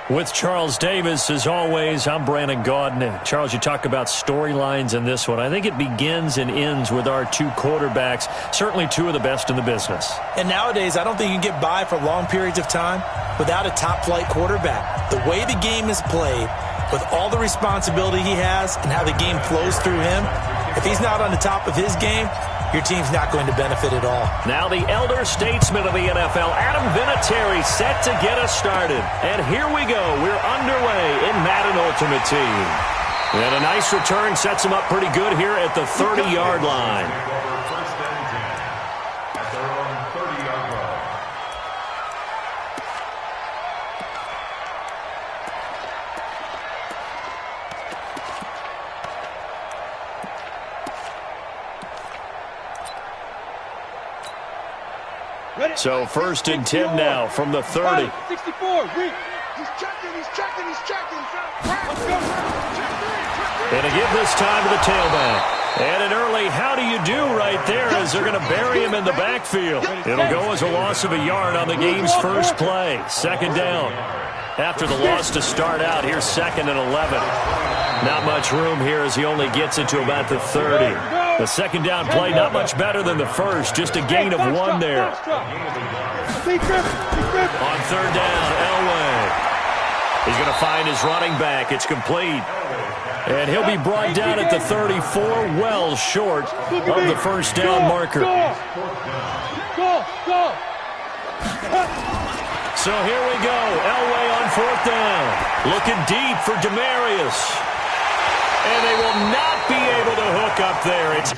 With Charles Davis, as always, I'm Brandon Gaudin. Charles, you talk about storylines in this one. I think it begins and ends with our two quarterbacks, certainly two of the best in the business. And nowadays, I don't think you can get by for long periods of time without a top-flight quarterback. The way the game is played, with all the responsibility he has and how the game flows through him, if he's not on the top of his game, your team's not going to benefit at all. Now the elder statesman of the NFL, Adam Vinatieri, set to get us started. And here we go. We're underway in Madden Ultimate Team. And a nice return sets him up pretty good here at the 30-yard line. So first and 10 now from the 30. 64. He's checking. And to give this time to the tailback. And an early how do you do right there as they're going to bury him in the backfield. It'll go as a loss of a yard on the game's first play. Second down. After the loss to start out, here's 2nd and 11. Not much room here as he only gets it to about the 30. The second down play not much better than the first, just a gain of 1 there. On third down, Elway. He's going to find his running back. It's complete. And he'll be brought down at the 34, well short of the first down marker. So here we go. Elway on fourth down. Looking deep for Demarius. And they will not be able to hook up there. It's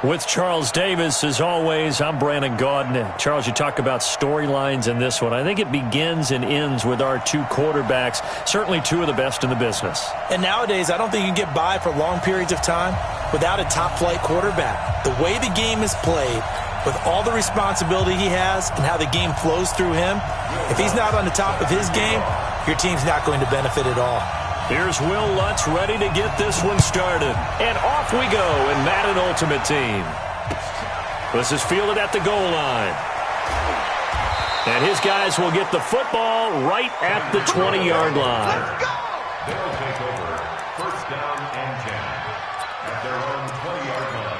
with Charles Davis, as always, I'm Brandon Gaudin. Charles, you talk about storylines in this one. I think it begins and ends with our two quarterbacks, certainly two of the best in the business. And nowadays, I don't think you can get by for long periods of time without a top-flight quarterback. The way the game is played, with all the responsibility he has and how the game flows through him, if he's not on the top of his game, your team's not going to benefit at all. Here's Will Lutz ready to get this one started. And off we go in Madden Ultimate Team. This is fielded at the goal line. And his guys will get the football right at the 20-yard line. They'll take over first down and 10 at their own 20-yard line.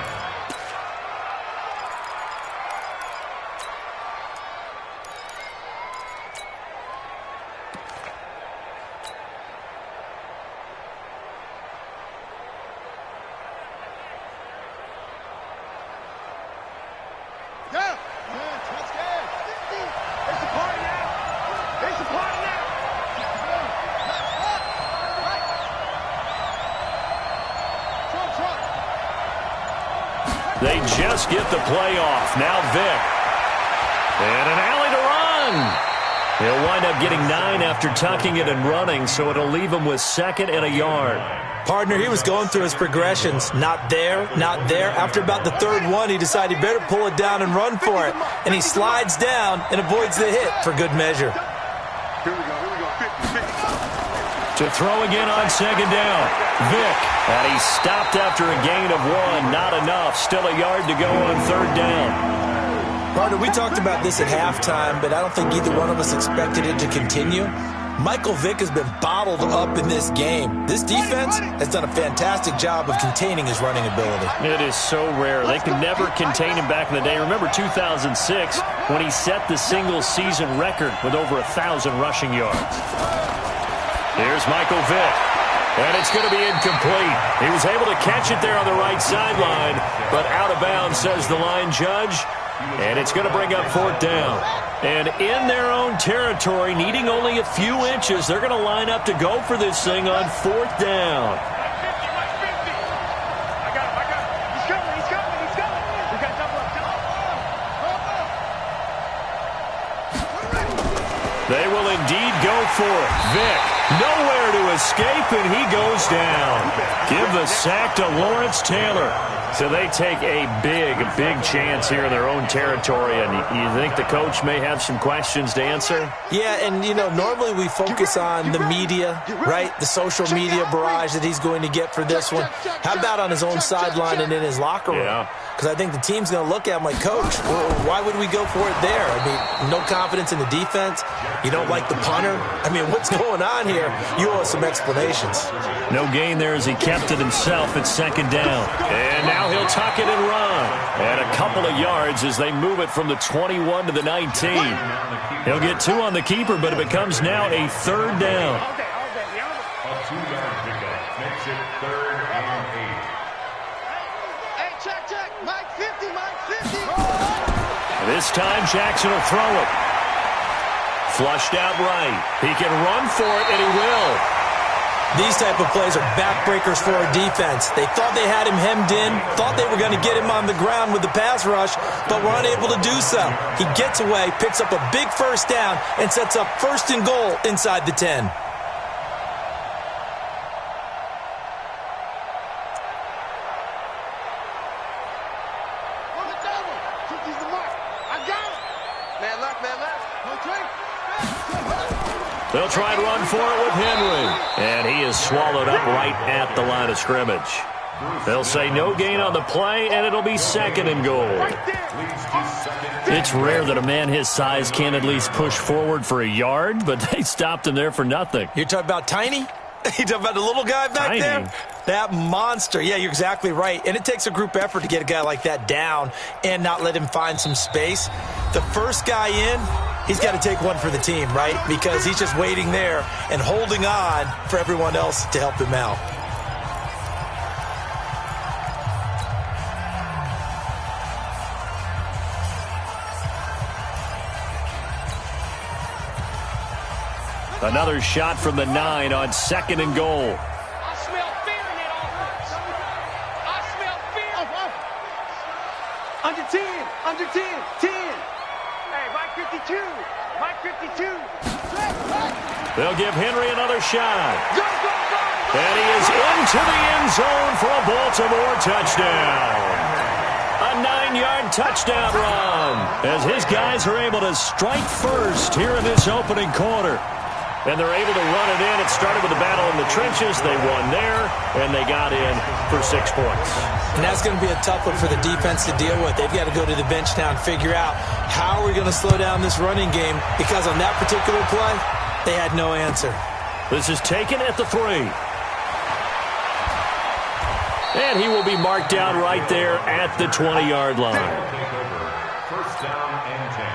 They just get the play off. Now Vick. And an alley to run. He'll wind up getting 9 after tucking it and running, so it'll leave him with 2nd and a yard. Partner, he was going through his progressions. Not there, not there. After about the third one, he decided he better pull it down and run for it. And he slides down and avoids the hit for good measure. Here we go. 2 To throw again on second down. Vick. And he stopped after a gain of 1. Not enough. Still a yard to go on third down. Partner, we talked about this at halftime, but I don't think either one of us expected it to continue. Michael Vick has been bottled up in this game. This defense has done a fantastic job of containing his running ability. It is so rare. They could never contain him back in the day. Remember 2006 when he set the single-season record with over 1,000 rushing yards. Here's Michael Vick. And it's going to be incomplete. He was able to catch it there on the right sideline, but out of bounds, says the line judge. And it's going to bring up fourth down. And in their own territory, needing only a few inches, they're going to line up to go for this thing on fourth down. They will indeed go for it. Vick, nowhere to escape, and he goes down. Give the sack to Lawrence Taylor. So they take a big chance here in their own territory, and you think the coach may have some questions to answer? Yeah, and, you know, normally we focus on the media, right? The social media barrage that he's going to get for this one. How about on his own sideline and in his locker room? Yeah. Because I think the team's going to look at him like, Coach, why would we go for it there? I mean, no confidence in the defense. You don't like the punter. I mean, what's going on here? You owe us some explanations. No gain there as he kept it himself at second down. And now he'll tuck it and run. And a couple of yards as they move it from the 21 to the 19. He'll get 2 on the keeper, but it becomes now a third down. A 2-yard pickup makes it 3rd and 8. Hey, check. Mike 50. And this time Jackson will throw it. Flushed out right. He can run for it, and he will. These type of plays are backbreakers for a defense. They thought they had him hemmed in, thought they were going to get him on the ground with the pass rush, but were unable to do so. He gets away, picks up a big first down, and sets up 1st and goal inside the 10. They'll try and run for it with Henry. And he is swallowed up right at the line of scrimmage. They'll say no gain on the play, and it'll be 2nd and goal. It's rare that a man his size can at least push forward for a yard, but they stopped him there for nothing. You're talking about Tiny? You talking about the little guy back there? That monster. Yeah, you're exactly right. And it takes a group effort to get a guy like that down and not let him find some space. The first guy in, he's got to take one for the team, right? Because he's just waiting there and holding on for everyone else to help him out. Another shot from the 9 on 2nd and goal. I smell fear in that offense. I smell fear. Under 10. 10. Hey, Mike 52. They'll give Henry another shot. Go. And he is into the end zone for a Baltimore touchdown. A 9-yard touchdown run as his guys are able to strike first here in this opening quarter. And they're able to run it in. It started with a battle in the trenches. They won there, and they got in for 6 points. And that's going to be a tough one for the defense to deal with. They've got to go to the bench now and figure out how are we going to slow down this running game, because on that particular play, they had no answer. This is taken at the 3. And he will be marked down right there at the 20-yard line. First down and 10.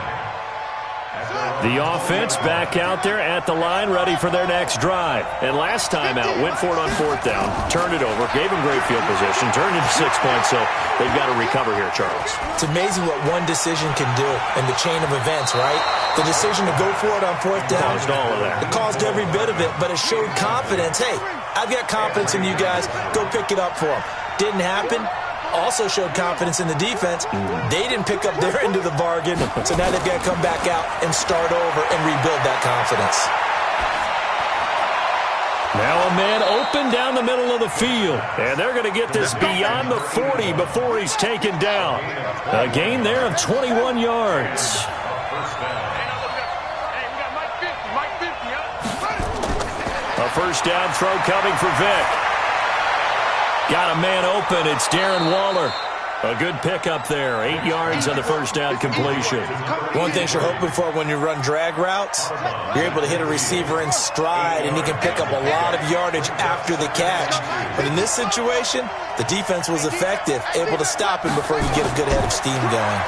The offense back out there at the line, ready for their next drive. And last time out, went for it on 4th down, turned it over, gave him great field position, turned it to 6 points, so they've got to recover here, Charles. It's amazing what one decision can do in the chain of events, right? The decision to go for it on 4th down. Caused all of that. It caused every bit of it, but it showed confidence. Hey, I've got confidence in you guys. Go pick it up for them. Didn't happen. Also showed confidence in the defense. They didn't pick up their end of the bargain, so now they've got to come back out and start over and rebuild that confidence. Now a man open down the middle of the field, and they're going to get this beyond the 40 before he's taken down. A gain there of 21 yards. A first down throw coming for Vic. Got a man open. It's Darren Waller. A good pickup there. 8 yards on the first down completion. One thing you're hoping for when you run drag routes, you're able to hit a receiver in stride, and he can pick up a lot of yardage after the catch. But in this situation, the defense was effective, able to stop him before he get a good head of steam going.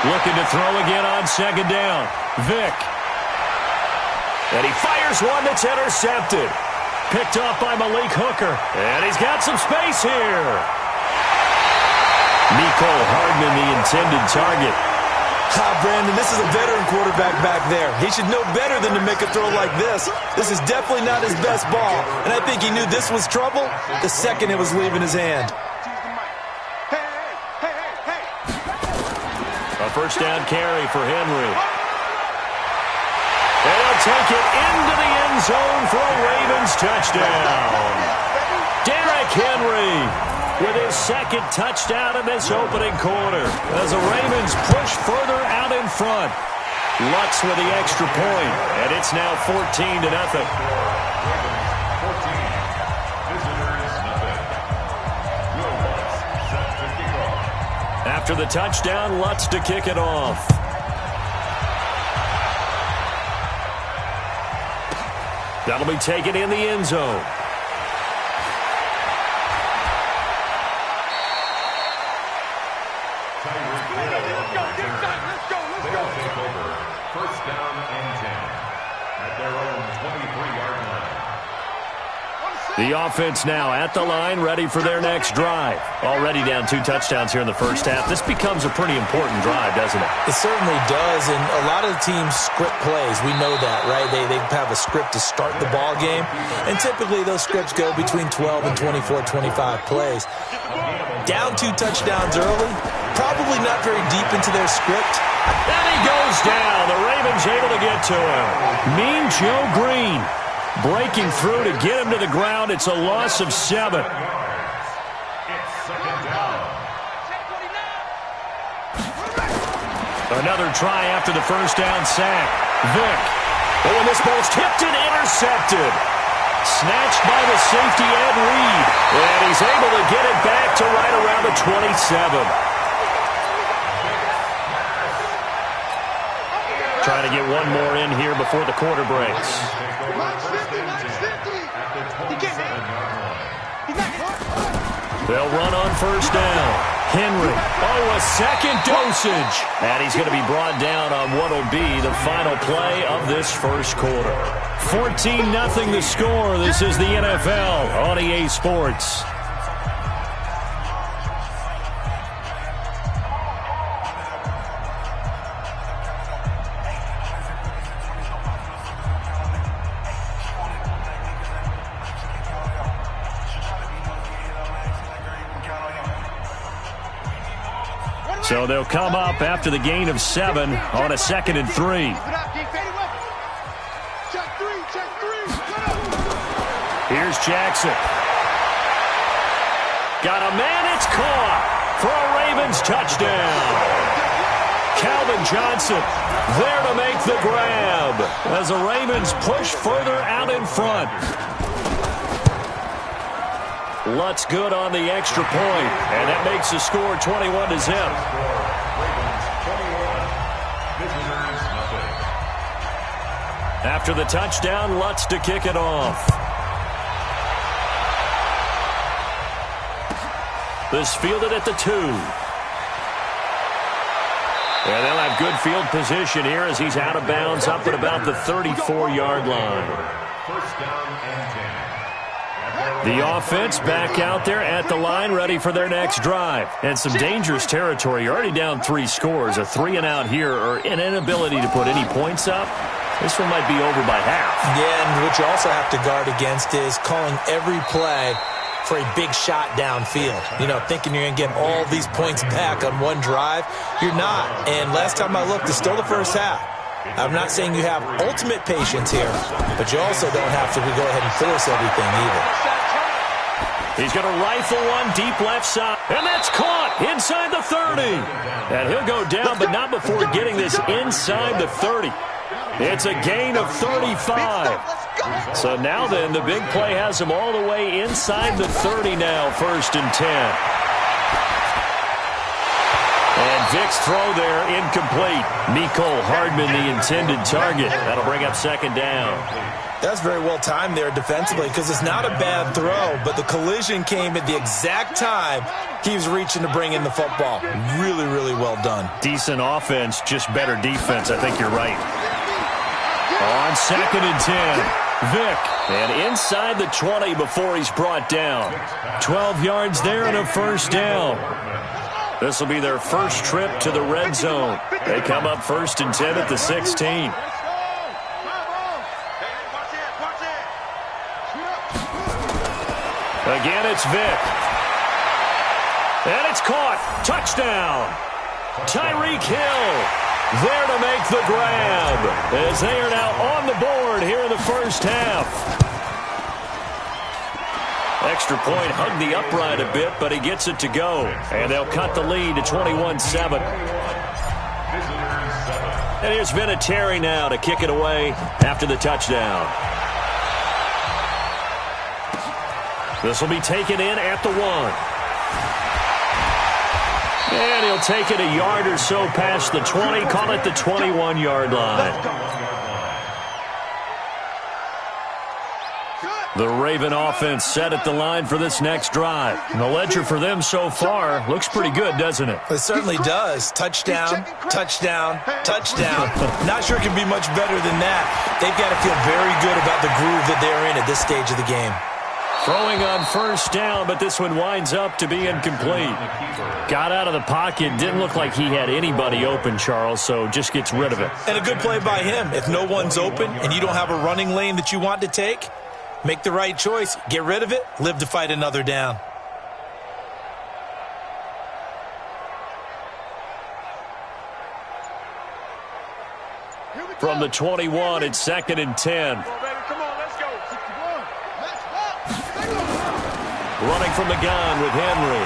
Looking to throw again on second down. Vic. And he fires one that's intercepted. Picked off by Malik Hooker. And he's got some space here. Mecole Hardman, the intended target. Brandon, this is a veteran quarterback back there. He should know better than to make a throw like this. This is definitely not his best ball. And I think he knew this was trouble the second it was leaving his hand. A first down carry for Henry. And he'll take it into the end zone for a Ravens touchdown. Derrick Henry with his second touchdown in this opening quarter as the Ravens push further out in front. Lutz with the extra point, and it's now 14-0. After the touchdown, Lutz to kick it off. That'll be taken in the end zone. First down and 10 at their own 23-yard line. The offense now at the line, ready for their next drive. Already down 2 touchdowns here in the first half. This becomes a pretty important drive, doesn't it? It certainly does, and a lot of the teams script plays. We know that, right? They have a script to start the ball game, and typically those scripts go between 12 and 24, 25 plays. Down 2 touchdowns early, probably not very deep into their script. Then he goes down. The Ravens able to get to him. Mean Joe Green breaking through to get him to the ground. It's a loss of 7. Another try after the first down sack. Vic. Oh, and this ball's tipped and intercepted. Snatched by the safety Ed Reed. And he's able to get it back to right around the 27. Trying to get one more in here before the quarter breaks. They'll run on first down. Henry. Oh, a second dosage. And he's going to be brought down on what will be the final play of this first quarter. 14-0 the score. This is the NFL on EA Sports. So they'll come up after the gain of 7 on a 2nd and 3. Here's Jackson. Got a man, it's caught for a Ravens touchdown. Calvin Johnson there to make the grab as the Ravens push further out in front. Lutz good on the extra point, and that makes the score 21-0. After the touchdown, Lutz to kick it off. This fielded at the 2. And they'll have good field position here as he's out of bounds up at about the 34-yard line. First down and 10. The offense back out there at the line, ready for their next drive. And some dangerous territory. You're already down 3 scores. A 3-and-out here, or an inability to put any points up. This one might be over by half. Yeah, and what you also have to guard against is calling every play for a big shot downfield. You know, thinking you're going to get all these points back on one drive. You're not. And last time I looked, it's still the first half. I'm not saying you have ultimate patience here, but you also don't have to go ahead and force everything either. He's going to rifle one deep left side, and that's caught inside the 30. And he'll go down, but not before getting this inside the 30. It's a gain of 35. So now then, the big play has him all the way inside the 30 now, 1st and 10. And Vick's throw there incomplete. Mecole Hardman the intended target. That'll bring up 2nd down. That's very well timed there defensively because it's not a bad throw, but the collision came at the exact time he was reaching to bring in the football. Really, really well done. Decent offense, just better defense. I think you're right. On 2nd and 10, Vick. And inside the 20 before he's brought down. 12 yards there and a 1st down. This will be their first trip to the red zone. They come up 1st and 10 at the 16. Again, it's Vick. And it's caught. Touchdown. Tyreek Hill there to make the grab as they are now on the board here in the 1st half. Extra point hugged the upright a bit, but he gets it to go. And they'll cut the lead to 21-7. And here's Vinatieri now to kick it away after the touchdown. This will be taken in at the 1. And he'll take it a yard or so past the 20, call it the 21-yard line. The Raven offense set at the line for this next drive. And the ledger for them so far looks pretty good, doesn't it? It certainly does. Touchdown, touchdown, touchdown. Not sure it can be much better than that. They've got to feel very good about the groove that they're in at this stage of the game. Throwing on 1st down, but this one winds up to be incomplete. Got out of the pocket, didn't look like he had anybody open, Charles, so just gets rid of it. And a good play by him. If no one's open and you don't have a running lane that you want to take, make the right choice, get rid of it, live to fight another down. From the 21, it's 2nd and 10. Running from the gun with Henry.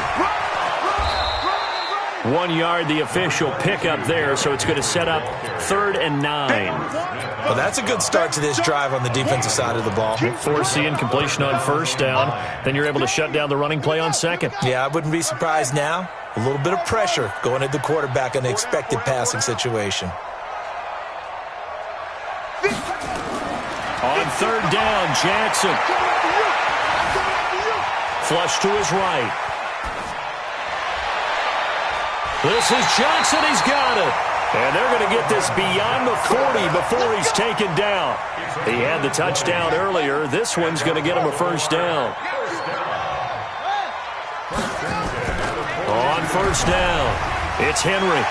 1 yard, the official pickup there, so it's going to set up 3rd and 9. Well, that's a good start to this drive on the defensive side of the ball. Force the incompletion on 1st down. Then you're able to shut down the running play on 2nd. Yeah, I wouldn't be surprised now. A little bit of pressure going at the quarterback in an expected passing situation. On 3rd down, Jackson. Flush to his right. This is Johnson. He's got it. And they're going to get this beyond the 40 before he's taken down. He had the touchdown earlier. This one's going to get him a 1st down. On 1st down, it's Henry.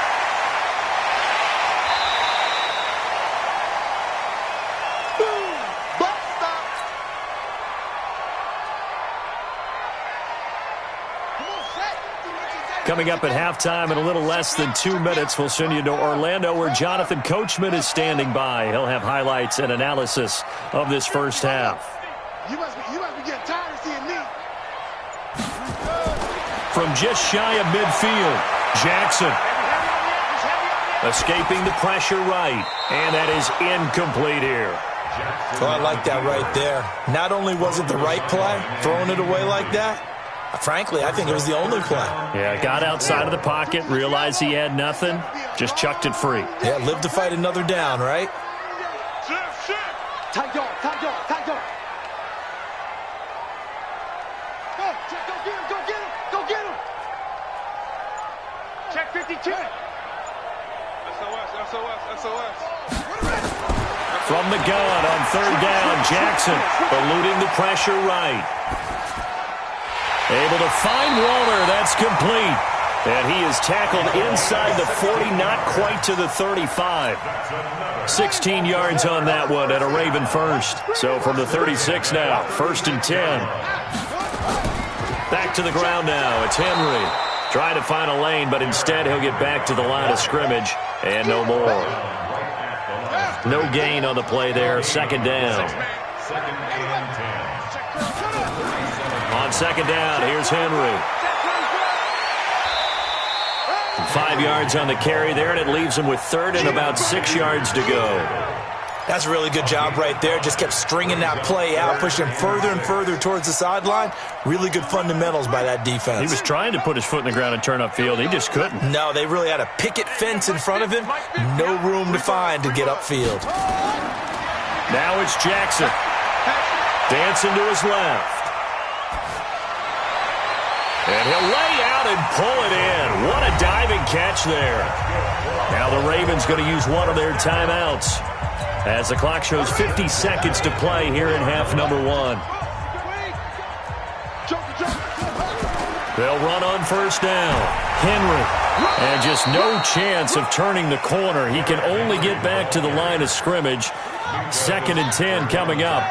Coming up at halftime in a little less than 2 minutes, we'll send you to Orlando where Jonathan Coachman is standing by. He'll have highlights and analysis of this 1st half. You must be getting tired of seeing me. From just shy of midfield, Jackson. Escaping the pressure right. And that is incomplete here. Oh, I like that right there. Not only was it the right play, throwing it away like that, frankly, I think it was the only play. Yeah, got outside of the pocket, realized he had nothing, just chucked it free. Yeah, live to fight another down, right? Tight yard, tight yard, tight yard. Go get him, go get him, go get him. Check 52. SOS. From the gun on 3rd down, Jackson eluding the pressure right. Able to find Waller. That's complete. And he is tackled inside the 40, not quite to the 35. 16 yards on that one and a Raven 1st. So from the 36 now, 1st and 10. Back to the ground now. It's Henry. Trying to find a lane, but instead he'll get back to the line of scrimmage and no more. No gain on the play there. 2nd down. On 2nd down, here's Henry. 5 yards on the carry there, and it leaves him with 3rd and about 6 yards to go. That's a really good job right there. Just kept stringing that play out, pushing him further and further towards the sideline. Really good fundamentals by that defense. He was trying to put his foot in the ground and turn upfield. He just couldn't. No, they really had a picket fence in front of him. No room to find to get upfield. Now it's Jackson. Dancing to his left. And he'll lay out and pull it in. What a diving catch there. Now the Ravens going to use one of their timeouts as the clock shows 50 seconds to play here in half number 1. They'll run on first down. Henry. And just no chance of turning the corner. He can only get back to the line of scrimmage. 2nd and 10 coming up.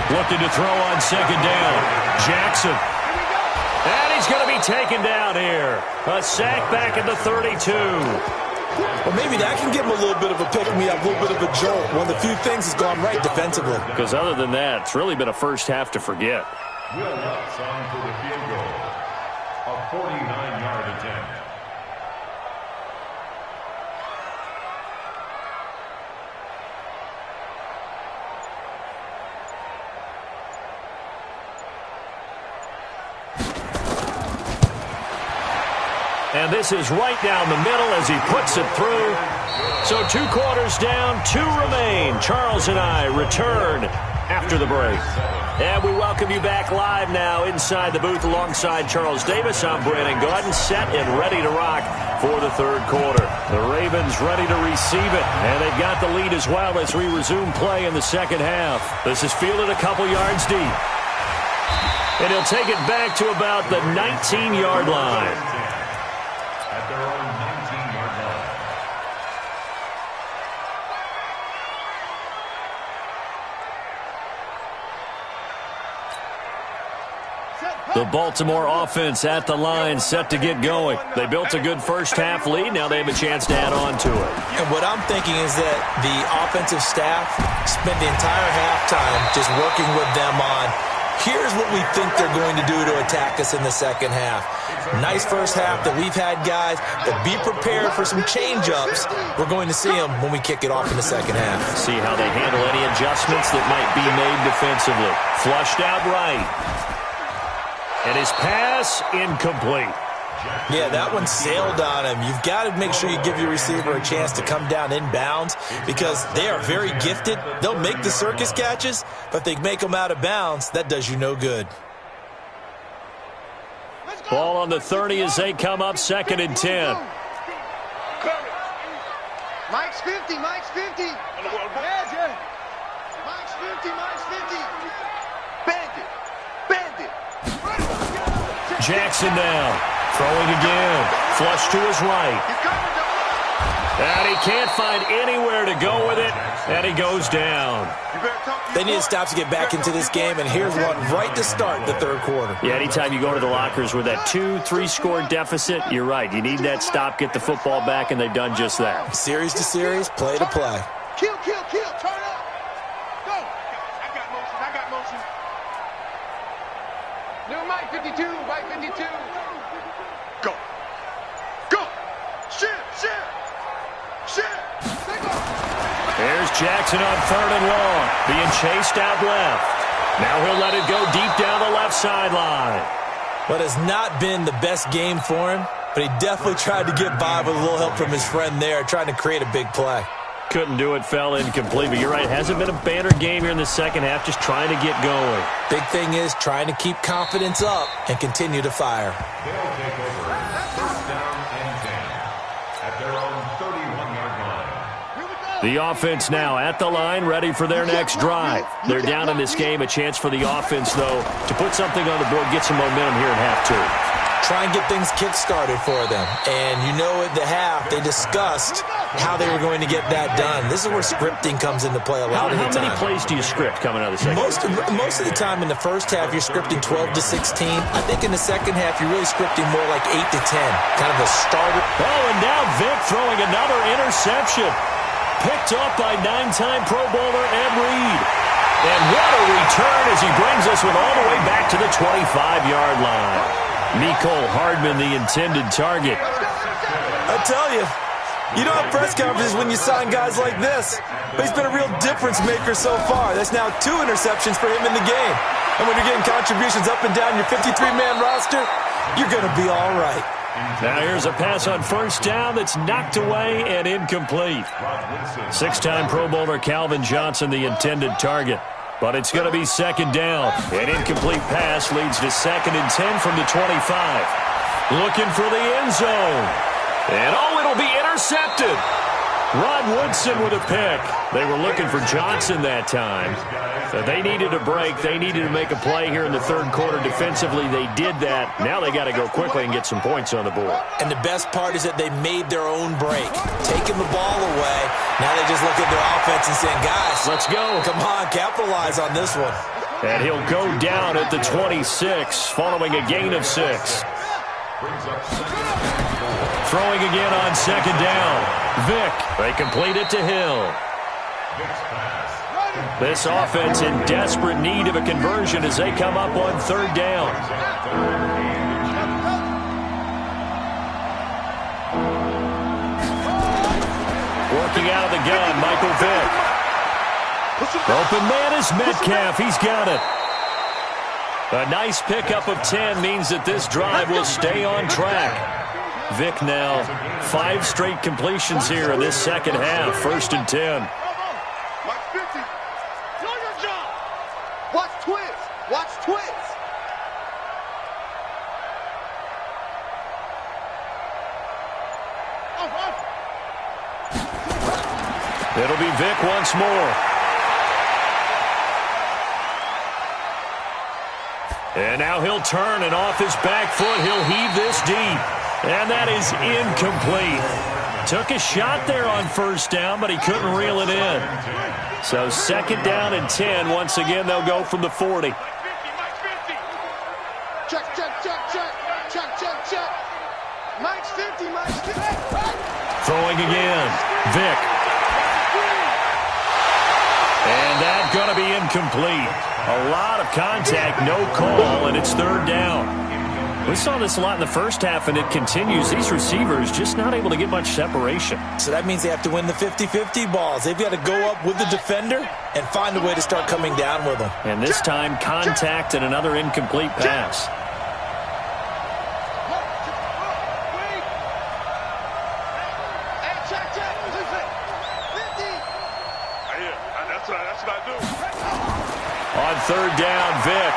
Looking to throw on 2nd down. Jackson. And he's going to be taken down here. A sack back at the 32. Well, maybe that can give him a little bit of a pick-me-up, a little bit of a jolt. One of the few things has gone right defensively. Because other than that, it's really been a first half to forget. Will Lutz on for the field goal. A 49-yard attempt. And this is right down the middle as he puts it through. So 2 quarters down, 2 remain. Charles and I return after the break. And we welcome you back live now inside the booth alongside Charles Davis. I'm Brandon Gaudin, set and ready to rock for the 3rd quarter. The Ravens ready to receive it, and they've got the lead as well as we resume play in the 2nd half. This is fielded a couple yards deep. And he'll take it back to about the 19-yard line. At their own 19-yard line. The Baltimore offense at the line, set to get going. They built a good first half lead. Now they have a chance to add on to it. And what I'm thinking is that the offensive staff spent the entire halftime just working with them on, here's what we think they're going to do to attack us in the 2nd half. Nice first half that we've had, guys, but be prepared for some change-ups. We're going to see them when we kick it off in the 2nd half. See how they handle any adjustments that might be made defensively. Flushed out right. And his pass incomplete. Yeah, that one sailed on him. You've got to make sure you give your receiver a chance to come down inbounds because they are very gifted. They'll make the circus catches, but if they make them out of bounds, that does you no good. Ball on the 30 as they come up 2nd and 10. Mike's 50, Mike's 50. Mike's 50, Mike's 50. Bandit, bandit. Jackson now. Throwing again. Flush to his right. And he can't find anywhere to go with it. And he goes down. They need to stop to get back into this game, and here's one right to start the 3rd quarter. Yeah, anytime you go to the lockers with that 2-3 score deficit, you're right. You need that stop, get the football back, and they've done just that. Series to series, play to play. Kill, kill, kill. Turn up. Go. I got motion. I got motion. New Mike 52, Mike 52. Go. Go. Shit, shit. Shit. There's Jackson on 3rd and long, being chased out left. Now he'll let it go deep down the left sideline. What has not been the best game for him, but he definitely tried to get by with a little help from his friend there, trying to create a big play. Couldn't do it, fell incomplete. But you're right, hasn't been a banner game here in the 2nd half, just trying to get going. Big thing is trying to keep confidence up and continue to fire. They'll take over 1st down and 10 at their own 31-yard line. The offense now at the line, ready for their next drive. They're down in this game. A chance for the offense, though, to put something on the board, get some momentum here in half 2. Try and get things kick-started for them. And you know at the half, they discussed how they were going to get that done. This is where scripting comes into play a lot of the time. How many plays do you script coming out of the second half? Most of the time in the first half, you're scripting 12 to 16. I think in the second half, you're really scripting more like 8 to 10. Kind of a starter. Oh, and now Vic throwing another interception. Picked up by 9-time Pro Bowler Ed Reed. And what a return as he brings us all the way back to the 25-yard line. Mecole Hardman, the intended target. I tell you, You don't have press conferences when you sign guys like this. But he's been a real difference maker so far. That's now 2 interceptions for him in the game. And when you're getting contributions up and down your 53-man roster, you're going to be all right. Now here's a pass on first down that's knocked away and incomplete. 6-time Pro Bowler Calvin Johnson, the intended target. But it's going to be second down. An incomplete pass leads to 2nd and 10 from the 25. Looking for the end zone. And it'll be intercepted. Rod Woodson with a pick. They were looking for Johnson that time. So they needed a break. They needed to make a play here in the third quarter. Defensively, they did that. Now they got to go quickly and get some points on the board. And the best part is that they made their own break. Taking the ball away. Now they just look at their offense and saying, guys, let's go. Come on, capitalize on this one. And he'll go down at the 26 following a gain of 6. Throwing again on second down. Vick, they complete it to Hill. This offense in desperate need of a conversion as they come up on third down. Working out of the gun, Michael Vick. Open man is Metcalf. He's got it. A nice pickup of 10 means that this drive will stay on track. Vick now 5 straight completions here in this second half. 1st and 10. Watch 50. Do your job. Watch twist. Watch twist. It'll be Vick once more. And now he'll turn, and off his back foot, he'll heave this deep. And that is incomplete. Took a shot there on first down, but he couldn't reel it in. So 2nd down and 10. Once again, they'll go from the 40. Check, check, check, check. Check, check, check. Mike's 50, Mike's 50. Throwing again. Vick. And that's going to be incomplete. A lot of contact, no call, and it's 3rd down. We saw this a lot in the first half, and it continues. These receivers just not able to get much separation. So that means they have to win the 50-50 balls. They've got to go up with the defender and find a way to start coming down with them. And this time, contact and another incomplete pass. That's what I do. On 3rd down, Vick.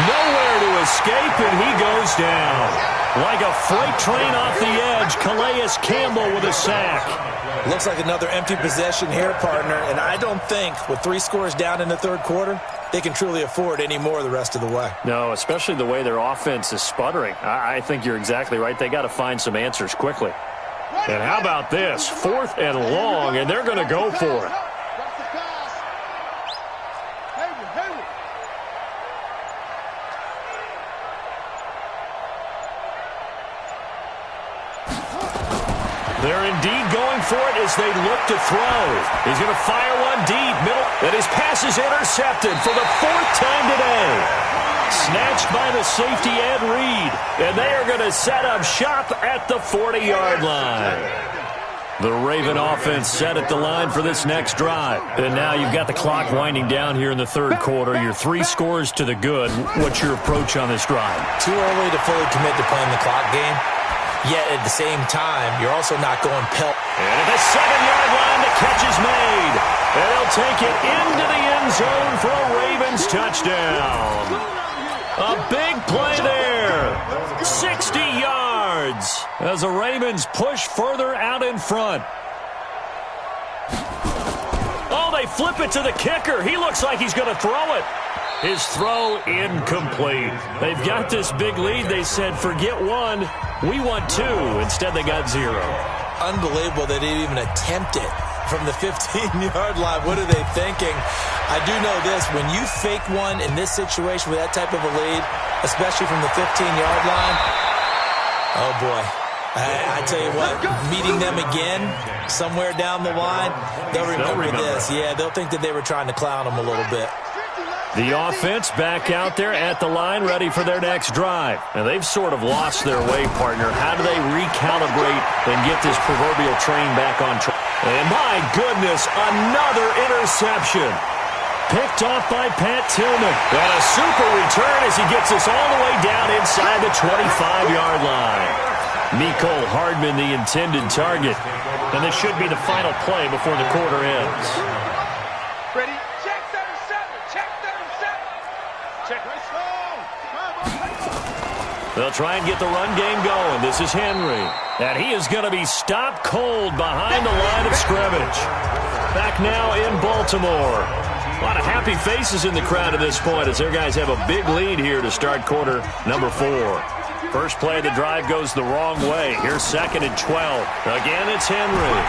Nowhere to escape, and he goes down. Like a freight train off the edge, Calais Campbell with a sack. Looks like another empty possession here, partner, and I don't think with 3 scores down in the third quarter, they can truly afford any more the rest of the way. No, especially the way their offense is sputtering. I think you're exactly right. They got to find some answers quickly. And how about this? 4th and long, and they're going to go for it. They're indeed going for it as they look to throw. He's going to fire one deep, middle, and his pass is intercepted for the 4th time today. Snatched by the safety Ed Reed, and they are going to set up shop at the 40-yard line. The Raven offense set at the line for this next drive. And now you've got the clock winding down here in the third quarter. You're 3 scores to the good. What's your approach on this drive? Too early to fully commit to playing the clock game. Yet at the same time, you're also not going pelt. And at the 7-yard line, the catch is made. And they'll take it into the end zone for a Ravens touchdown. A big play there. 60 yards as the Ravens push further out in front. Oh, they flip it to the kicker. He looks like he's going to throw it. His throw incomplete. They've got this big lead. They said, forget 1. We want 2. Instead, they got 0. Unbelievable they didn't even attempt it from the 15-yard line. What are they thinking? I do know this. When you fake one in this situation with that type of a lead, especially from the 15-yard line, oh, boy. I tell you what, meeting them again somewhere down the line, they'll remember this. Yeah, they'll think that they were trying to clown them a little bit. The offense back out there at the line, ready for their next drive. And they've sort of lost their way, partner. How do they recalibrate and get this proverbial train back on track? And my goodness, another interception. Picked off by Pat Tillman. And a super return as he gets us all the way down inside the 25-yard line. Mecole Hardman, the intended target. And this should be the final play before the quarter ends. Ready? Check 37. Check 37. Check. They'll try and get the run game going. This is Henry. And he is going to be stopped cold behind the line of scrimmage. Back now in Baltimore. A lot of happy faces in the crowd at this point as their guys have a big lead here to start quarter number 4. First play of the drive goes the wrong way. Here's 2nd and 12. Again, it's Henry.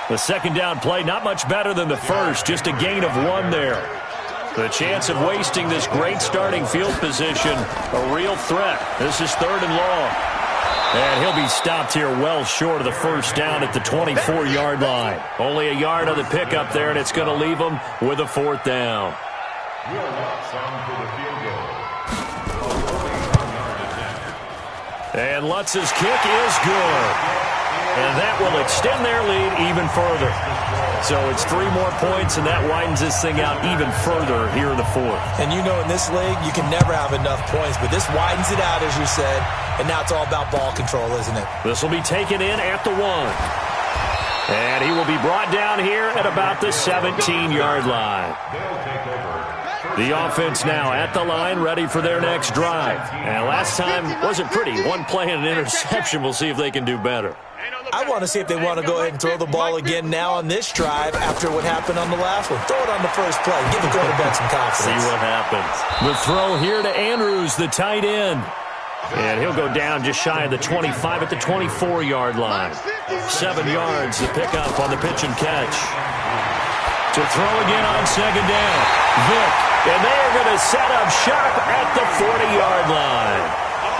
The second down play, not much better than the first. Just a gain of 1 there. The chance of wasting this great starting field position, a real threat. This is 3rd and long. And he'll be stopped here well short of the first down at the 24-yard line. Only a yard on the pickup there, and it's going to leave him with a 4th down. Will Lutz on for the field goal. And Lutz's kick is good. And that will extend their lead even further. So it's 3 more points, and that widens this thing out even further here in the 4th. And you know in this league, you can never have enough points, but this widens it out, as you said, and now it's all about ball control, isn't it? This will be taken in at the 1. And he will be brought down here at about the 17-yard line. The offense now at the line, ready for their next drive. And last time wasn't pretty. 1 play and an interception. We'll see if they can do better. I want to see if they want to go ahead and throw the ball again now on this drive after what happened on the last one. Throw it on the first play. Give the quarterback some confidence. See what happens. The throw here to Andrews, the tight end. And he'll go down just shy of the 25 at the 24-yard line. 7 yards to pick up on the pitch and catch. To throw again on 2nd down. Vick. And they are going to set up shop at the 40-yard line.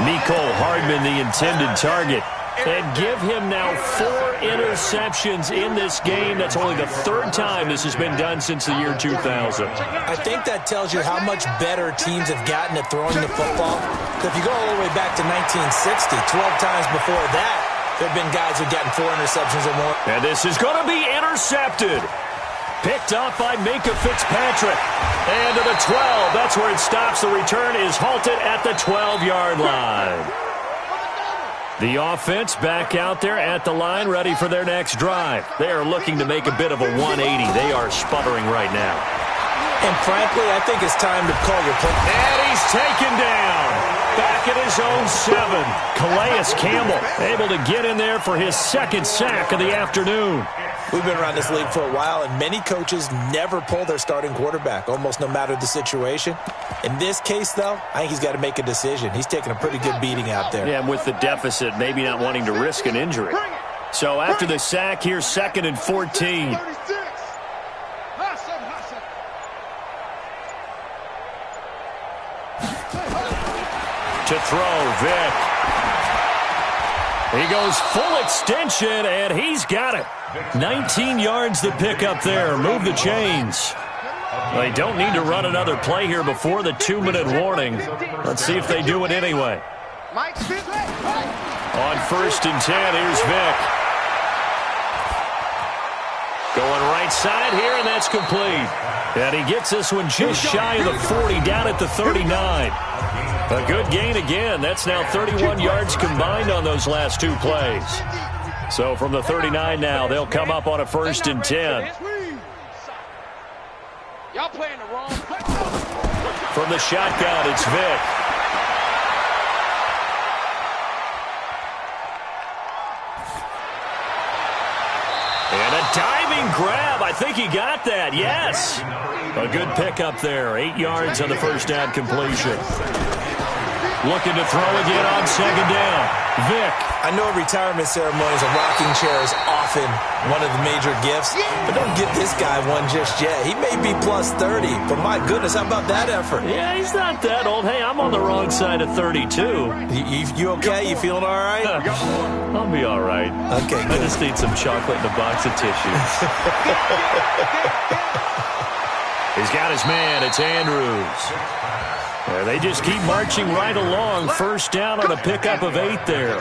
Mecole Hardman, the intended target. And give him now 4 interceptions in this game. That's only the 3rd time this has been done since the year 2000. I think that tells you how much better teams have gotten at throwing the football. If you go all the way back to 1960, 12 times before that, there have been guys who've gotten 4 interceptions or more. And this is going to be intercepted. Picked up by Minkah Fitzpatrick. And to the 12. That's where it stops. The return is halted at the 12-yard line. The offense back out there at the line, ready for their next drive. They are looking to make a bit of a 180. They are sputtering right now. And frankly, I think it's time to call your play. And he's taken down. Back at his own 7. Calais Campbell able to get in there for his 2nd sack of the afternoon. We've been around this league for a while, and many coaches never pull their starting quarterback, almost no matter the situation. In this case, though, I think he's got to make a decision. He's taking a pretty good beating out there. Yeah, and with the deficit, maybe not wanting to risk an injury. So after the sack, here's 2nd and 14. To throw, Vick. He goes full extension, and he's got it. 19 yards to pick up there. Move the chains. They don't need to run another play here before the 2-minute warning. Let's see if they do it anyway. On 1st and 10, here's Vick. Going right side here, and that's complete. And he gets this one just shy of the 40, down at the 39. A good gain again. That's now 31 yards combined on those last 2 plays. So from the 39 now, they'll come up on a 1st and 10. Y'all playing the wrong play. From the shotgun, it's Vick. And a diving grab. I think he got that. Yes. A good pickup there. 8 yards on the first down completion. Looking to throw again on 2nd down. Vick. I know retirement ceremonies, a rocking chair is often one of the major gifts, but don't give this guy one just yet. He may be plus 30, but my goodness, how about that effort? Yeah, he's not that old. Hey, I'm on the wrong side of 32. You okay? You feeling all right? I'll be all right. Okay, I just need some chocolate and a box of tissues. He's got his man. It's Andrews. They just keep marching right along. First down on a pickup of 8 there.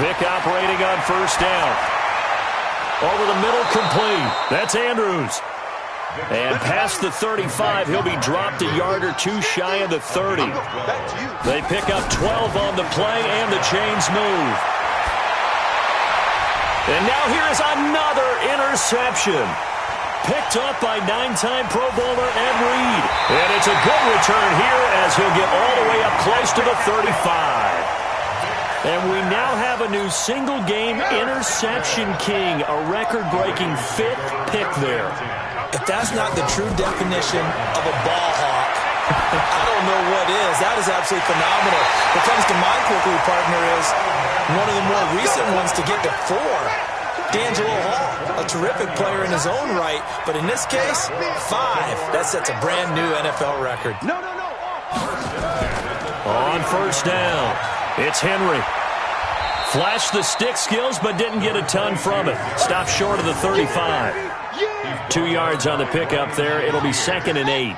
Vick operating on first down. Over the middle, complete. That's Andrews. And past the 35, he'll be dropped a yard or two shy of the 30. They pick up 12 on the play, and the chains move. And now here's another interception. Picked up by 9-time Pro Bowler Ed Reed. And it's a good return here as he'll get all the way up close to the 35. And we now have a new single-game interception king, a record-breaking 5th pick there. If that's not the true definition of a ball hawk, I don't know what is. That is absolutely phenomenal. What comes to mind quickly, partner, is one of the more recent ones to get to 4. D'Angelo Hall, a terrific player in his own right, but in this case, 5. That sets a brand new NFL record. On first down, it's Henry. Flashed the stick skills, but didn't get a ton from it. Stopped short of the 35. 2 yards on the pickup there. It'll be 2nd and 8. A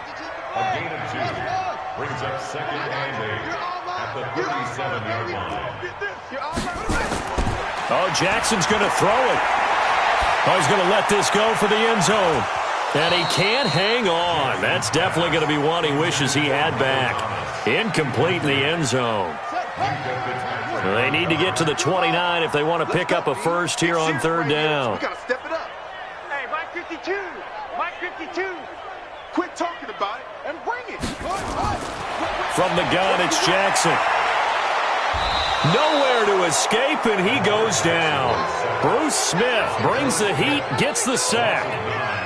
gain of 2 brings up 2nd and 8 at the 37-yard line. Oh, Jackson's going to throw it. Oh, he's going to let this go for the end zone. And he can't hang on. That's definitely going to be one he wishes he had back. Incomplete in the end zone. They need to get to the 29 if they want to pick up a first here on 3rd down. We got to step it up. Hey, Mike 52. Mike 52. Quit talking about it and bring it. From the gun, it's Jackson. Nowhere to escape, and he goes down. Bruce Smith brings the heat, gets the sack.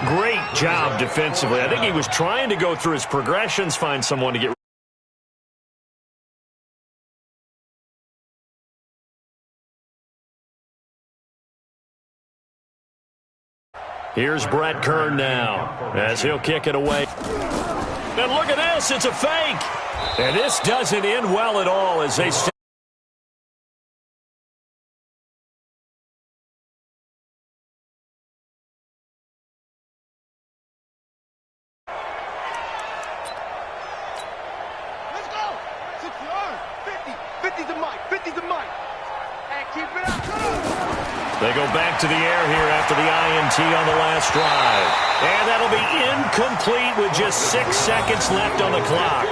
Great job defensively. I think he was trying to go through his progressions, find someone to get. Here's Brett Kern now as he'll kick it away. And look at this, it's a fake. And this doesn't end well at all as they stay. Let's go. 60 yards. 50. 50 to Mike. 50 to Mike. Hey, keep it up. They go back to the air here after the INT on the last drive. And that'll be incomplete with just 6 seconds left on the clock.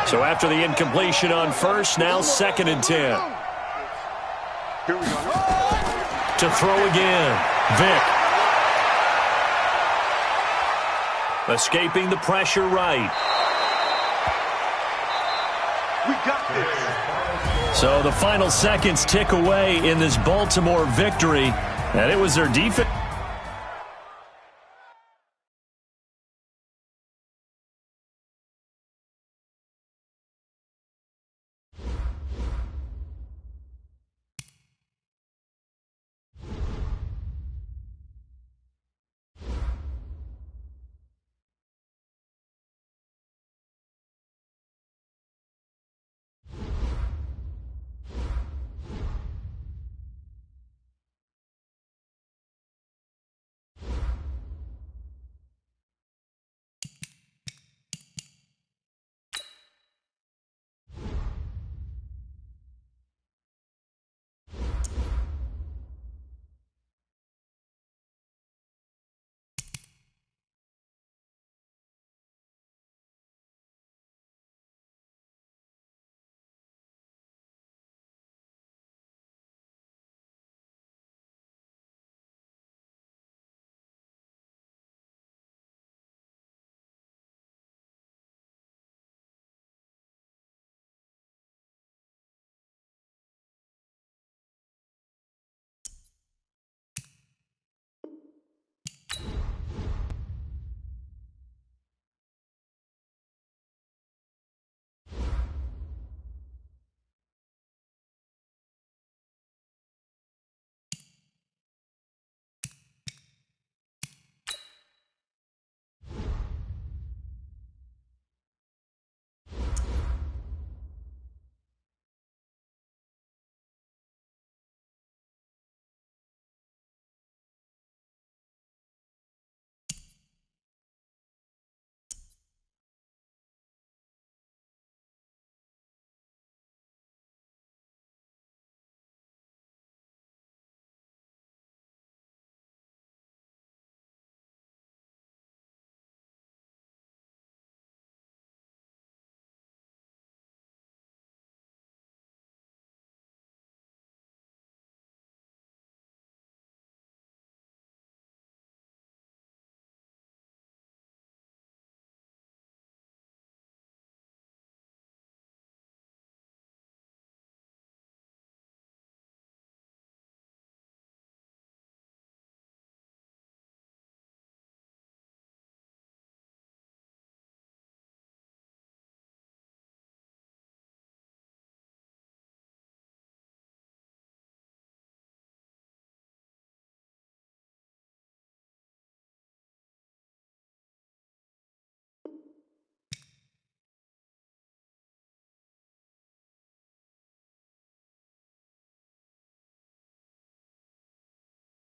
So after the incompletion on first, now 2nd and 10. Here we go. To throw again, Vick. Escaping the pressure right. We got this. So the final seconds tick away in this Baltimore victory. And it was their defense.